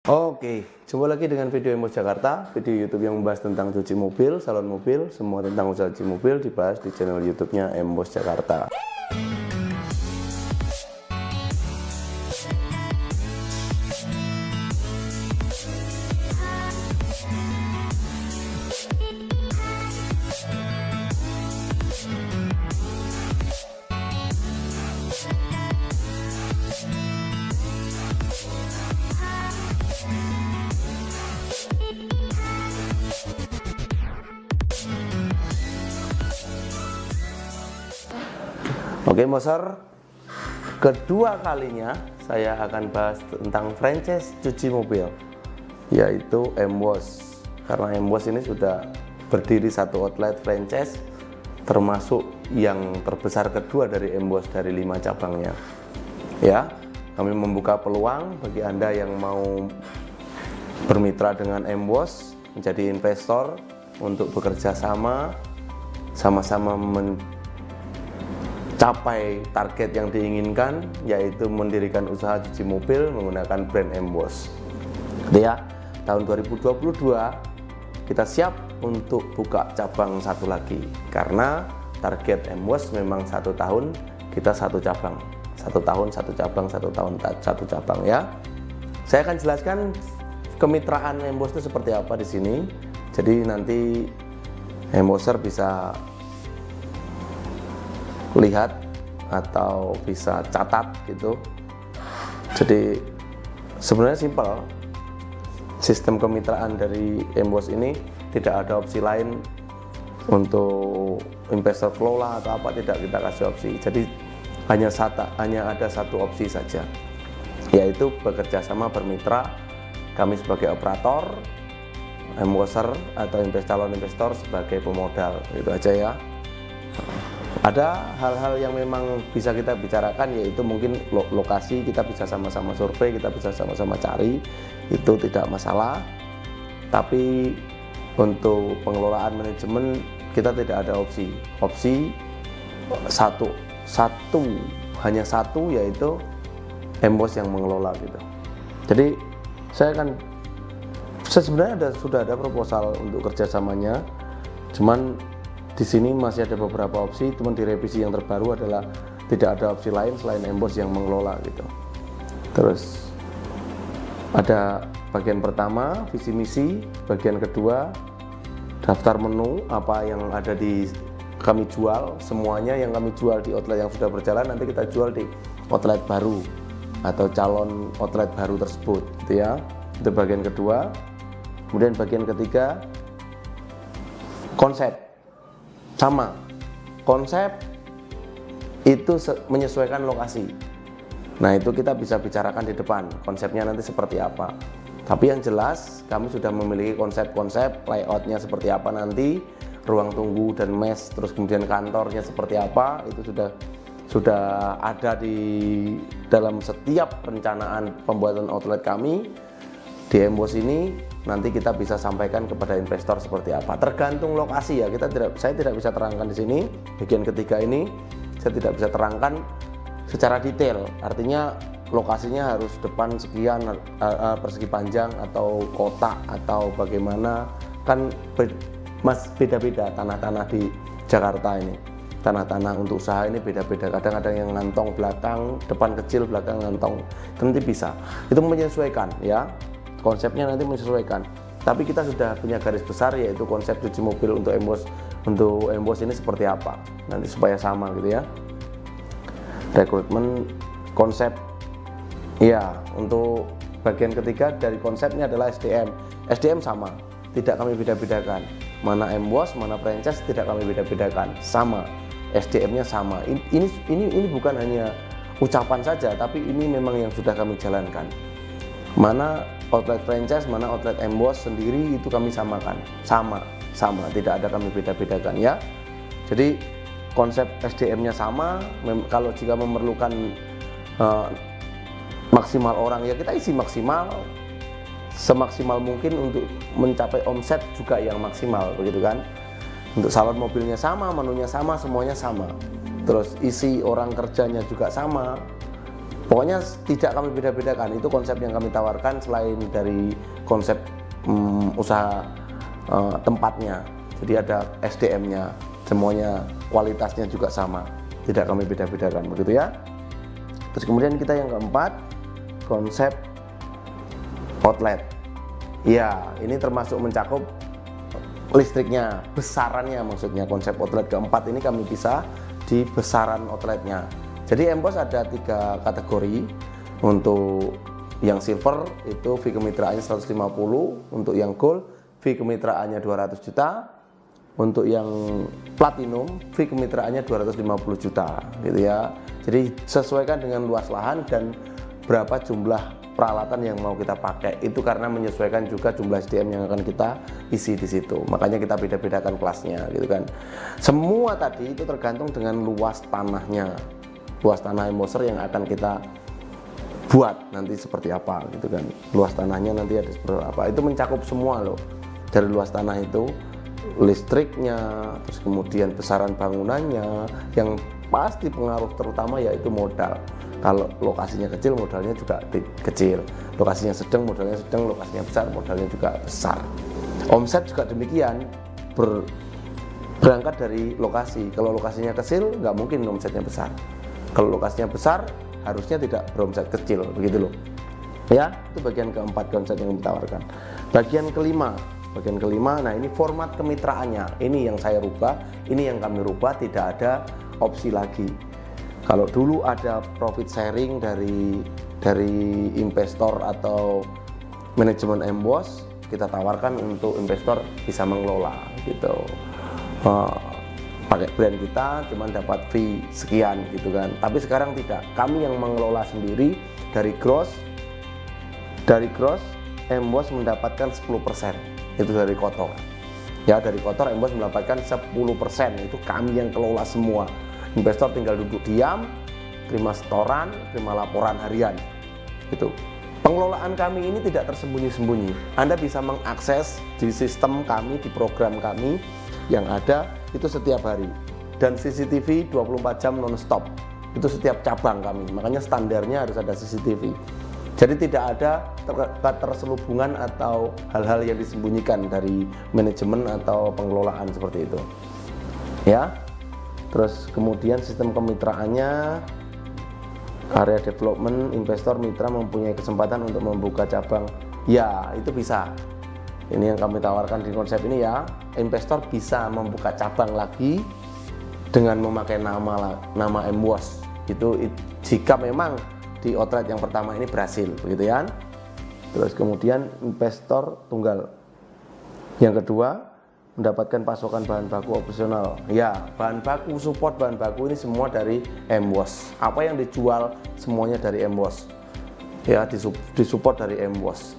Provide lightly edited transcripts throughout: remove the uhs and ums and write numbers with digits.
Oke, jumpa lagi dengan video Embos Jakarta, video YouTube yang membahas tentang cuci mobil, salon mobil, semua tentang usaha cuci mobil dibahas di channel YouTube-nya Embos Jakarta. Oke, Moser, kedua kalinya saya akan bahas tentang franchise cuci mobil, yaitu Embos. Karena Embos ini sudah berdiri satu outlet franchise, termasuk yang terbesar kedua dari Embos dari 5 cabangnya. Ya, kami membuka peluang bagi Anda yang mau bermitra dengan Embos, menjadi investor untuk bekerja sama-sama capai target yang diinginkan, yaitu mendirikan usaha cuci mobil menggunakan brand Embos. Ya, tahun 2022 kita siap untuk buka cabang satu lagi, karena target Embos memang 1 tahun kita 1 cabang, 1 tahun 1 cabang, 1 tahun 1 cabang ya. Saya akan jelaskan kemitraan Embos itu seperti apa di sini. Jadi nanti Emboser bisa lihat atau bisa catat gitu. Jadi sebenarnya simpel. Sistem kemitraan dari Embos ini tidak ada opsi lain untuk investor flow lah atau apa, tidak kita kasih opsi. Jadi hanya ada satu opsi saja, yaitu bekerja sama bermitra, kami sebagai operator, Emboser atau calon investor sebagai pemodal, itu aja ya. Ada hal-hal yang memang bisa kita bicarakan, yaitu mungkin lokasi kita bisa sama-sama survei, kita bisa sama-sama cari, itu tidak masalah. Tapi untuk pengelolaan manajemen kita tidak ada opsi hanya satu, yaitu Embos yang mengelola gitu. Jadi sebenarnya sudah ada proposal untuk kerjasamanya, cuman di sini masih ada beberapa opsi, cuman di revisi yang terbaru adalah tidak ada opsi lain selain Embos yang mengelola gitu. Terus ada bagian pertama visi misi, bagian kedua daftar menu apa yang ada di kami jual, semuanya yang kami jual di outlet yang sudah berjalan nanti kita jual di outlet baru atau calon outlet baru tersebut gitu ya. Itu bagian kedua. Kemudian bagian ketiga konsep. Sama, konsep itu menyesuaikan lokasi. Nah, itu kita bisa bicarakan di depan, konsepnya nanti seperti apa. Tapi yang jelas, kami sudah memiliki konsep-konsep, layoutnya seperti apa nanti, ruang tunggu dan mes, terus kemudian kantornya seperti apa, itu sudah ada di dalam setiap perencanaan pembuatan outlet kami. Di Embos ini nanti kita bisa sampaikan kepada investor seperti apa, tergantung lokasi ya. Saya tidak bisa terangkan di sini. Bagian ketiga ini saya tidak bisa terangkan secara detail, artinya lokasinya harus depan sekian persegi panjang atau kotak atau bagaimana, kan beda-beda tanah-tanah di Jakarta ini. Tanah-tanah untuk usaha ini beda-beda, kadang ada yang ngantong belakang, depan kecil, belakang ngantong, nanti bisa. Itu menyesuaikan ya. Konsepnya nanti menyesuaikan, tapi kita sudah punya garis besar, yaitu konsep cuci mobil untuk Embos ini seperti apa nanti supaya sama gitu ya. Rekrutmen konsep ya. Untuk bagian ketiga dari konsepnya adalah SDM sama, tidak kami beda-bedakan, mana Embos mana franchise tidak kami beda-bedakan, sama, SDM-nya sama. Ini bukan hanya ucapan saja, tapi ini memang yang sudah kami jalankan. Mana outlet franchise, mana outlet Embos sendiri, itu kami samakan, sama, tidak ada kami beda-bedakan ya. Jadi konsep SDM-nya sama. Kalau jika memerlukan maksimal orang ya kita isi maksimal, semaksimal mungkin untuk mencapai omset juga yang maksimal begitu kan. Untuk salon mobilnya sama, menunya sama, semuanya sama. Terus isi orang kerjanya juga sama. Pokoknya tidak kami beda-bedakan, itu konsep yang kami tawarkan selain dari konsep usaha tempatnya. Jadi ada SDM-nya, semuanya kualitasnya juga sama, tidak kami beda-bedakan, begitu ya. Terus kemudian kita yang keempat, konsep outlet. Ya, ini termasuk mencakup listriknya, besarannya maksudnya. Konsep outlet keempat ini kami pisah di besaran outletnya. Jadi Emboss ada 3 kategori. Untuk yang silver itu fee kemitraannya 150, untuk yang gold fee kemitraannya 200 juta, untuk yang platinum fee kemitraannya 250 juta gitu ya. Jadi sesuaikan dengan luas lahan dan berapa jumlah peralatan yang mau kita pakai, itu karena menyesuaikan juga jumlah SDM yang akan kita isi di situ. Makanya kita beda-bedakan kelasnya gitu kan. Semua tadi itu tergantung dengan luas tanahnya. Luas tanah embosser yang akan kita buat nanti seperti apa gitu kan. Luas tanahnya nanti ada seperti apa, itu mencakup semua loh. Dari luas tanah itu, listriknya, terus kemudian besaran bangunannya, yang pasti pengaruh terutama yaitu modal. Kalau lokasinya kecil, modalnya juga kecil. Lokasinya sedang, modalnya sedang. Lokasinya besar, modalnya juga besar. Omset juga demikian, berangkat dari lokasi. Kalau lokasinya kecil, nggak mungkin omsetnya besar. Kalau lokasinya besar, harusnya tidak beromset kecil, begitu loh. Ya, itu bagian keempat konsep yang ditawarkan. Bagian kelima, nah ini format kemitraannya. Ini yang saya rubah, ini yang kami rubah, tidak ada opsi lagi. Kalau dulu ada profit sharing dari investor atau manajemen Emboss, kita tawarkan untuk investor bisa mengelola gitu. Pakai brand kita cuman dapat fee sekian gitu kan. Tapi sekarang tidak, kami yang mengelola sendiri. Dari gross Emboss mendapatkan 10%, itu dari kotor ya. Dari kotor Emboss mendapatkan 10%, itu kami yang kelola semua. Investor tinggal duduk diam, terima setoran, terima laporan harian gitu. Pengelolaan kami ini tidak tersembunyi-sembunyi. Anda bisa mengakses di sistem kami, di program kami yang ada itu setiap hari, dan CCTV 24 jam non-stop itu setiap cabang kami. Makanya standarnya harus ada CCTV. Jadi tidak ada keterselubungan atau hal-hal yang disembunyikan dari manajemen atau pengelolaan seperti itu ya. Terus kemudian sistem kemitraannya, area development, investor mitra mempunyai kesempatan untuk membuka cabang. Ya, itu bisa. Ini yang kami tawarkan di konsep ini ya. Investor bisa membuka cabang lagi dengan memakai nama Emboss. Itu jika memang di outlet yang pertama ini berhasil, begitu ya. Terus kemudian investor tunggal. Yang kedua, mendapatkan pasokan bahan baku operasional. Ya, bahan baku, support bahan baku ini semua dari Emboss. Apa yang dijual semuanya dari Emboss. Ya, disupport dari Emboss.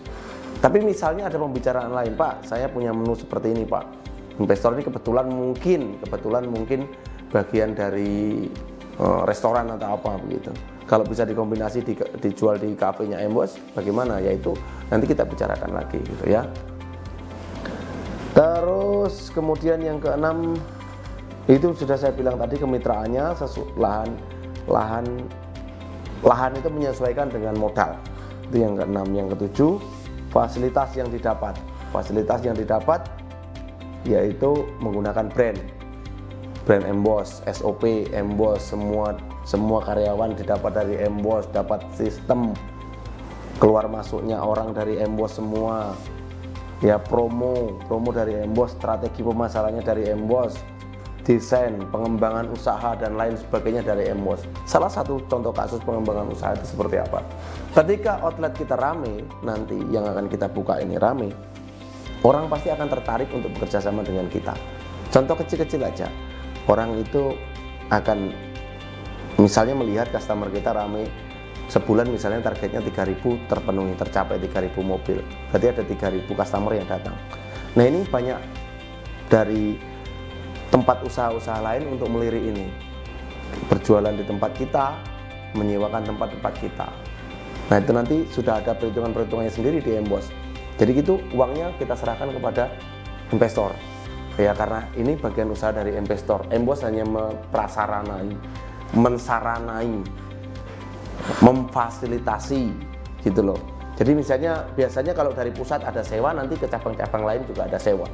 Tapi misalnya ada pembicaraan lain, Pak, saya punya menu seperti ini, Pak. Investor ini kebetulan mungkin bagian dari restoran atau apa begitu. Kalau bisa dikombinasi dijual di kafenya Emboss, bagaimana? Yaitu nanti kita bicarakan lagi gitu ya. Terus kemudian yang keenam, itu sudah saya bilang tadi, kemitraannya lahan itu menyesuaikan dengan modal. Itu yang keenam. Yang ketujuh, fasilitas yang didapat yaitu menggunakan brand Emboss, SOP Emboss, semua karyawan didapat dari Emboss, dapat sistem keluar masuknya orang dari Emboss semua ya, promo dari Emboss, strategi pemasarannya dari Emboss, desain, pengembangan usaha dan lain sebagainya dari Emboss. Salah satu contoh kasus pengembangan usaha itu seperti apa? Ketika outlet kita rame, nanti yang akan kita buka ini rame, orang pasti akan tertarik untuk bekerja sama dengan kita. Contoh kecil-kecil aja, orang itu akan misalnya melihat customer kita rame, sebulan misalnya targetnya 3.000 terpenuhi, tercapai 3.000 mobil, berarti ada 3.000 customer yang datang. Nah, ini banyak dari tempat usaha-usaha lain untuk melirik ini, berjualan di tempat kita, menyewakan tempat-tempat kita. Nah, itu nanti sudah ada perhitungannya sendiri di Emboss. Jadi gitu, uangnya kita serahkan kepada investor ya, karena ini bagian usaha dari investor. Emboss hanya mensaranai memfasilitasi gitu loh. Jadi misalnya biasanya kalau dari pusat ada sewa, nanti ke cabang-cabang lain juga ada sewa.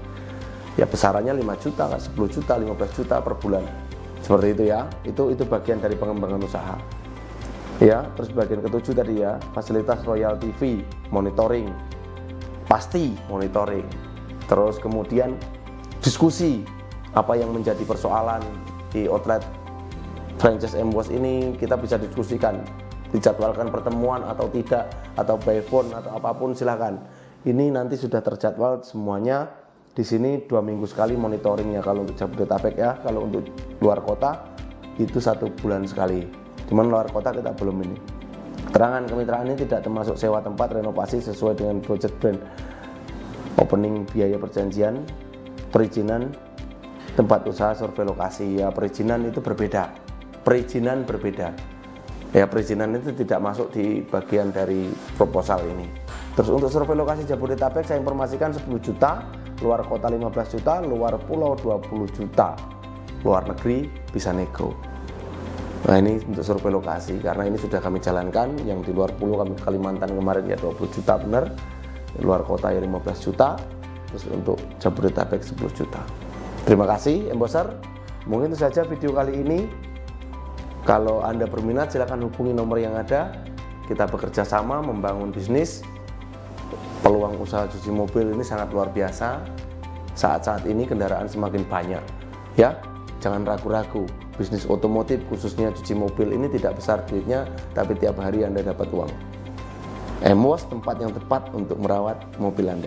Ya besarannya 5 juta, 10 juta, 15 juta per bulan. Seperti itu ya. Itu bagian dari pengembangan usaha. Ya, terus bagian ketujuh tadi ya, fasilitas royalty fee, monitoring. Pasti monitoring. Terus kemudian diskusi apa yang menjadi persoalan di outlet franchise Emboss ini, kita bisa diskusikan, dijadwalkan pertemuan atau tidak, atau by phone atau apapun silakan. Ini nanti sudah terjadwal semuanya di sini 2 minggu sekali monitoringnya kalau untuk Jabodetabek ya. Kalau untuk luar kota itu 1 bulan sekali. Cuman luar kota kita belum ini. Keterangan kemitraan ini tidak termasuk sewa tempat, renovasi sesuai dengan project brand, opening biaya perjanjian, perizinan tempat usaha, survei lokasi. Ya perizinan itu berbeda. Perizinan berbeda. Ya perizinan itu tidak masuk di bagian dari proposal ini. Terus untuk survei lokasi Jabodetabek saya informasikan 10 juta, luar kota 15 juta, luar pulau 20 juta. Luar negeri bisa nego. Nah ini untuk survei lokasi, karena ini sudah kami jalankan. Yang di luar pulau kami Kalimantan kemarin ya 20 juta benar, luar kota ya 15 juta, terus untuk Jabodetabek 10 juta. Terima kasih Embosser. Mungkin itu saja video kali ini. Kalau Anda berminat silakan hubungi nomor yang ada. Kita bekerja sama membangun bisnis. Peluang usaha cuci mobil ini sangat luar biasa. Saat-saat ini kendaraan semakin banyak. Ya, jangan ragu-ragu. Bisnis otomotif khususnya cuci mobil ini tidak besar duitnya, tapi tiap hari Anda dapat uang. Emboss tempat yang tepat untuk merawat mobil Anda.